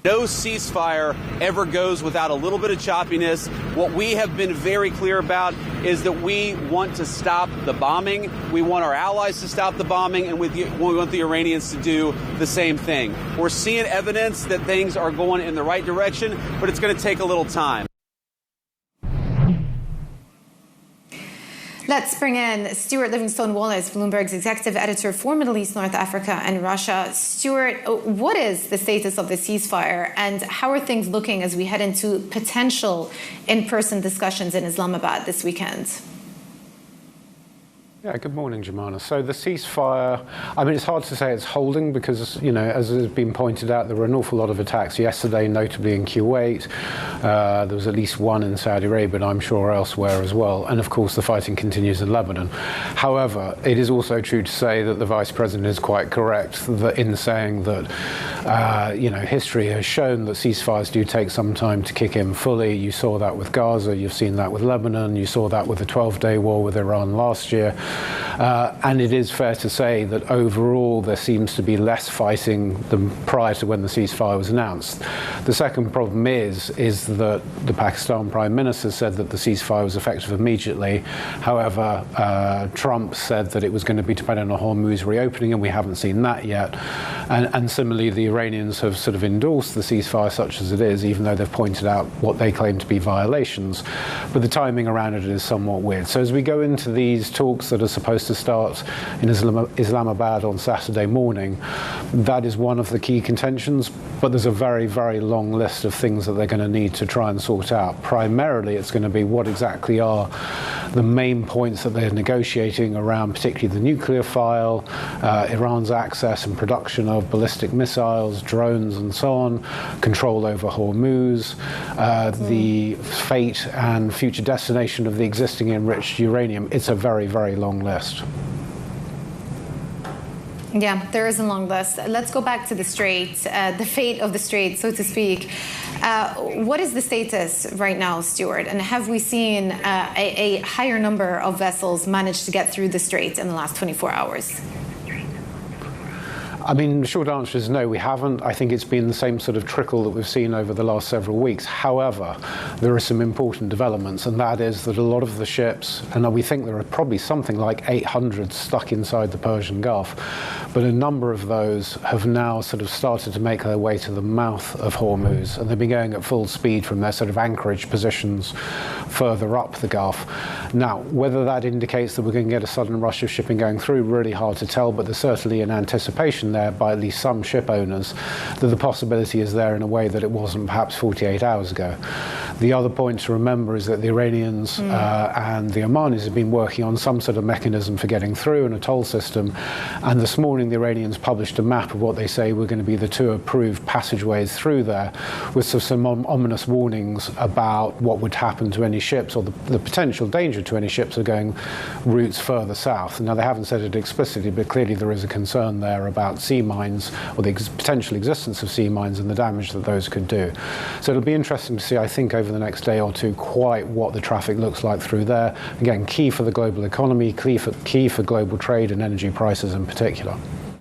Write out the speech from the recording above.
No ceasefire ever goes without a little bit of choppiness. What we have been very clear about is that we want to stop the bombing. We want our allies to stop the bombing, and we want the Iranians to do the same thing. We're seeing evidence that things are going in the right direction, but it's going to take a little time. Let's bring in Stuart Livingstone-Wallace, Bloomberg's executive editor for Middle East, North Africa and Russia. Stuart, what is the status of the ceasefire and how are things looking as we head into potential in-person discussions in Islamabad this weekend? Yeah, good morning, Jemana. So the ceasefire, I mean, it's hard to say it's holding because, you know, as has been pointed out, there were an awful lot of attacks yesterday, notably in Kuwait. There was at least one in Saudi Arabia, and I'm sure elsewhere as well. And of course, the fighting continues in Lebanon. However, it is also true to say that the Vice President is quite correct in saying that, you know, history has shown that ceasefires do take some time to kick in fully. You saw that with Gaza, you've seen that with Lebanon, you saw that with the 12-day war with Iran last year. And it is fair to say that overall there seems to be less fighting than prior to when the ceasefire was announced. The second problem is that the Pakistan Prime Minister said that the ceasefire was effective immediately. However, Trump said that it was going to be dependent on Hormuz reopening, and we haven't seen that yet. And similarly, the Iranians have sort of endorsed the ceasefire such as it is, even though they've pointed out what they claim to be violations. But the timing around it is somewhat weird. So as we go into these talks that are supposed to start in Islamabad on Saturday morning, that is one of the key contentions, but there's a very, very long list of things that they're going to need to try and sort out. Primarily, it's going to be what exactly are the main points that they're negotiating around, particularly the nuclear file, Iran's access and production of ballistic missiles, drones and so on, control over Hormuz, the fate and future destination of the existing enriched uranium. It's a very, very long list. Yeah, there is a long list. Let's go back to the Strait, the fate of the Strait, so to speak. What is the status right now, Stuart? And have we seen a higher number of vessels manage to get through the Strait in the last 24 hours? I mean, the short answer is no, we haven't. I think it's been the same sort of trickle that we've seen over the last several weeks. However, there are some important developments, and that is that a lot of the ships, and we think there are probably something like 800 stuck inside the Persian Gulf, but a number of those have now sort of started to make their way to the mouth of Hormuz, and they've been going at full speed from their sort of anchorage positions further up the Gulf. Now, whether that indicates that we're going to get a sudden rush of shipping going through, really hard to tell, but there's certainly an anticipation there by at least some ship owners that the possibility is there in a way that it wasn't perhaps 48 hours ago. The other point to remember is that the Iranians and the Omanis have been working on some sort of mechanism for getting through and a toll system, and this morning the Iranians published a map of what they say were going to be the two approved passageways through there, with some ominous warnings about what would happen to any ships, or the potential danger to any ships that are going routes further south. Now, they haven't said it explicitly, but clearly there is a concern there about sea mines, or the potential existence of sea mines and the damage that those could do. So it'll be interesting to see, I think, over the next day or two, quite what the traffic looks like through there. Again, key for the global economy, key for global trade and energy prices in particular.